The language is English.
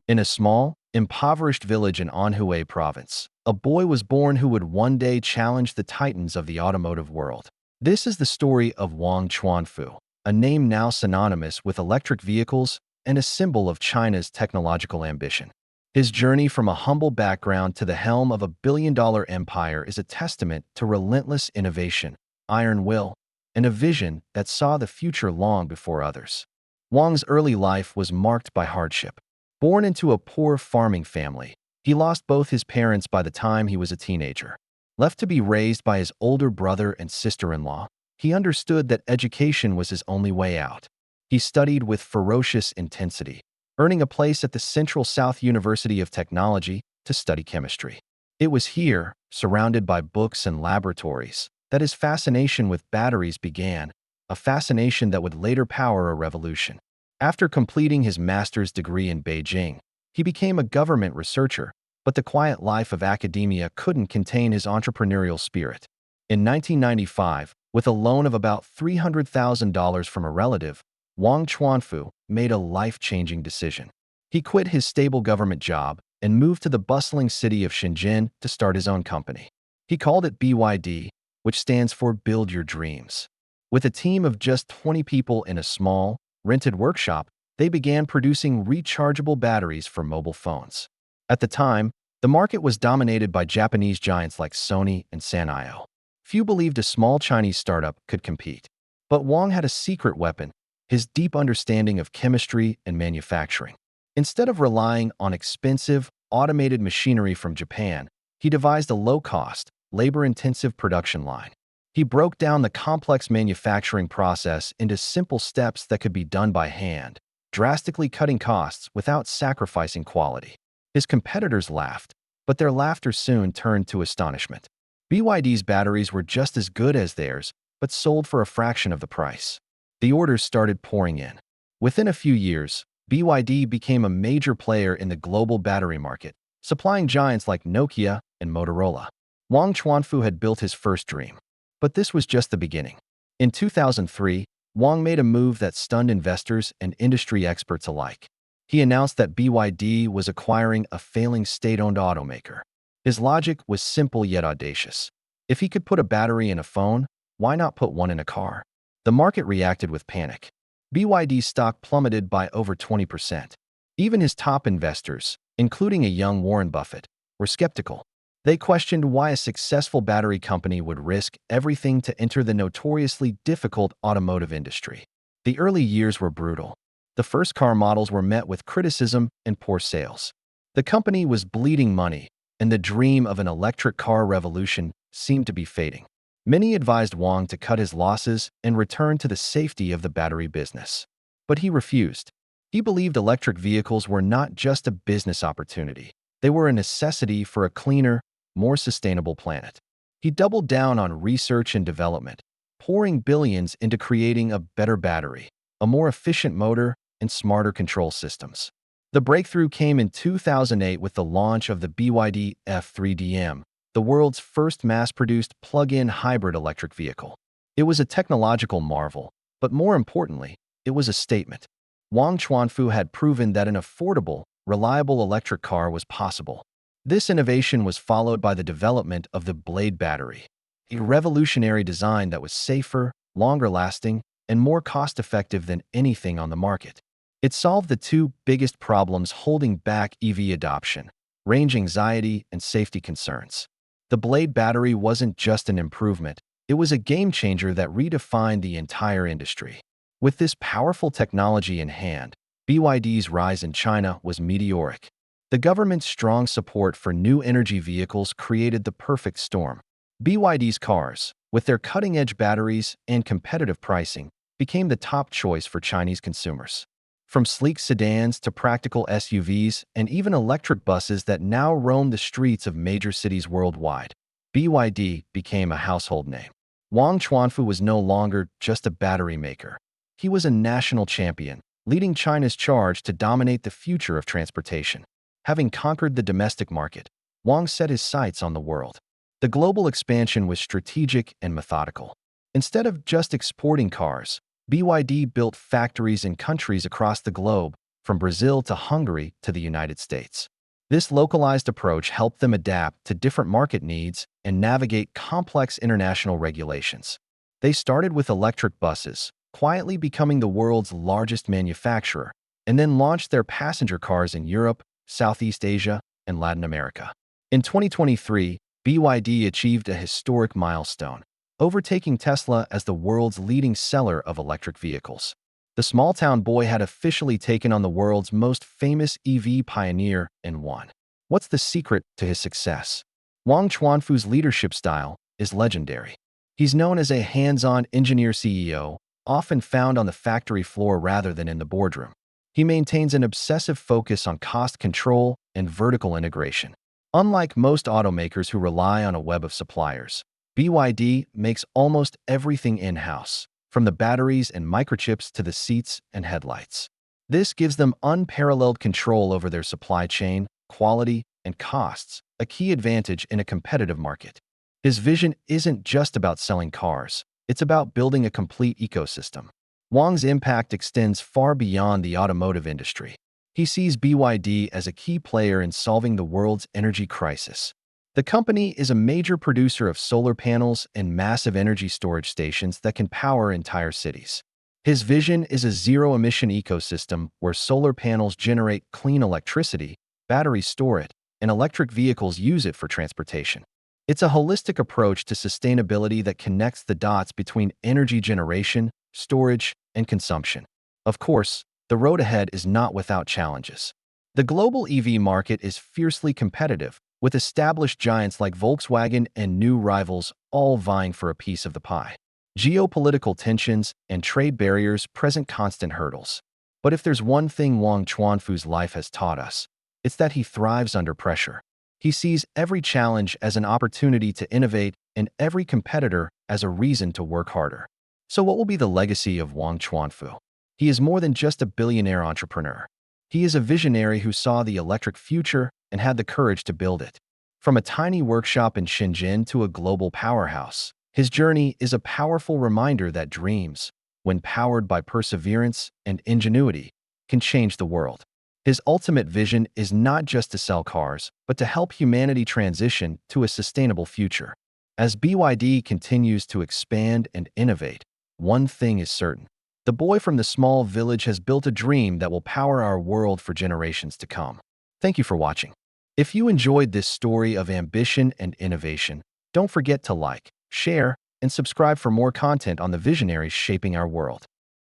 In a small, impoverished village in Anhui province, a boy was born who would one day challenge the titans of the automotive world. This is the story of Wang Chuanfu, a name now synonymous with electric vehicles and a symbol of China's technological ambition. His journey from a humble background to the helm of a billion-dollar empire is a testament to relentless innovation, iron will, and a vision that saw the future long before others. Wang's early life was marked by hardship. Born into a poor farming family, he lost both his parents by the time he was a teenager. Left to be raised by his older brother and sister-in-law, he understood that education was his only way out. He studied with ferocious intensity, earning a place at the Central South University of Technology to study chemistry. It was here, surrounded by books and laboratories, that his fascination with batteries began, a fascination that would later power a revolution. After completing his master's degree in Beijing, he became a government researcher, but the quiet life of academia couldn't contain his entrepreneurial spirit. In 1995, with a loan of about $300,000 from a relative, Wang Chuanfu made a life-changing decision. He quit his stable government job and moved to the bustling city of Shenzhen to start his own company. He called it BYD, which stands for Build Your Dreams. With a team of just 20 people in a small, rented workshop, they began producing rechargeable batteries for mobile phones. At the time, the market was dominated by Japanese giants like Sony and Sanyo. Few believed a small Chinese startup could compete. But Wang had a secret weapon: his deep understanding of chemistry and manufacturing. Instead of relying on expensive, automated machinery from Japan, he devised a low-cost, labor-intensive production line. He broke down the complex manufacturing process into simple steps that could be done by hand, drastically cutting costs without sacrificing quality. His competitors laughed, but their laughter soon turned to astonishment. BYD's batteries were just as good as theirs, but sold for a fraction of the price. The orders started pouring in. Within a few years, BYD became a major player in the global battery market, supplying giants like Nokia and Motorola. Wang Chuanfu had built his first dream. But this was just the beginning. In 2003, Wang made a move that stunned investors and industry experts alike. He announced that BYD was acquiring a failing state-owned automaker. His logic was simple yet audacious. If he could put a battery in a phone, why not put one in a car? The market reacted with panic. BYD's stock plummeted by over 20%. Even his top investors, including a young Warren Buffett, were skeptical. They questioned why a successful battery company would risk everything to enter the notoriously difficult automotive industry. The early years were brutal. The first car models were met with criticism and poor sales. The company was bleeding money, and the dream of an electric car revolution seemed to be fading. Many advised Wang to cut his losses and return to the safety of the battery business. But he refused. He believed electric vehicles were not just a business opportunity. They were a necessity for a cleaner, more sustainable planet. He doubled down on research and development, pouring billions into creating a better battery, a more efficient motor, and smarter control systems. The breakthrough came in 2008 with the launch of the BYD F3DM, the world's first mass-produced plug-in hybrid electric vehicle. It was a technological marvel, but more importantly, it was a statement. Wang Chuanfu had proven that an affordable, reliable electric car was possible. This innovation was followed by the development of the Blade battery, a revolutionary design that was safer, longer-lasting, and more cost-effective than anything on the market. It solved the two biggest problems holding back EV adoption: range anxiety and safety concerns. The Blade battery wasn't just an improvement, it was a game-changer that redefined the entire industry. With this powerful technology in hand, BYD's rise in China was meteoric. The government's strong support for new energy vehicles created the perfect storm. BYD's cars, with their cutting-edge batteries and competitive pricing, became the top choice for Chinese consumers. From sleek sedans to practical SUVs and even electric buses that now roam the streets of major cities worldwide, BYD became a household name. Wang Chuanfu was no longer just a battery maker. He was a national champion, leading China's charge to dominate the future of transportation. Having conquered the domestic market, Wang set his sights on the world. The global expansion was strategic and methodical. Instead of just exporting cars, BYD built factories in countries across the globe, from Brazil to Hungary to the United States. This localized approach helped them adapt to different market needs and navigate complex international regulations. They started with electric buses, quietly becoming the world's largest manufacturer, and then launched their passenger cars in Europe, Southeast Asia, and Latin America. In 2023, BYD achieved a historic milestone, overtaking Tesla as the world's leading seller of electric vehicles. The small-town boy had officially taken on the world's most famous EV pioneer and won. What's the secret to his success? Wang Chuanfu's leadership style is legendary. He's known as a hands-on engineer CEO, often found on the factory floor rather than in the boardroom. He maintains an obsessive focus on cost control and vertical integration. Unlike most automakers who rely on a web of suppliers, BYD makes almost everything in-house, from the batteries and microchips to the seats and headlights. This gives them unparalleled control over their supply chain, quality, and costs, a key advantage in a competitive market. His vision isn't just about selling cars, it's about building a complete ecosystem. Wang's impact extends far beyond the automotive industry. He sees BYD as a key player in solving the world's energy crisis. The company is a major producer of solar panels and massive energy storage stations that can power entire cities. His vision is a zero-emission ecosystem where solar panels generate clean electricity, batteries store it, and electric vehicles use it for transportation. It's a holistic approach to sustainability that connects the dots between energy generation, storage, and consumption. Of course, the road ahead is not without challenges. The global EV market is fiercely competitive, with established giants like Volkswagen and new rivals all vying for a piece of the pie. Geopolitical tensions and trade barriers present constant hurdles. But if there's one thing Wang Chuanfu's life has taught us, it's that he thrives under pressure. He sees every challenge as an opportunity to innovate and every competitor as a reason to work harder. So what will be the legacy of Wang Chuanfu? He is more than just a billionaire entrepreneur. He is a visionary who saw the electric future and had the courage to build it. From a tiny workshop in Shenzhen to a global powerhouse, his journey is a powerful reminder that dreams, when powered by perseverance and ingenuity, can change the world. His ultimate vision is not just to sell cars, but to help humanity transition to a sustainable future. As BYD continues to expand and innovate, one thing is certain. The boy from the small village has built a dream that will power our world for generations to come. Thank you for watching. If you enjoyed this story of ambition and innovation, don't forget to like, share, and subscribe for more content on the visionaries shaping our world.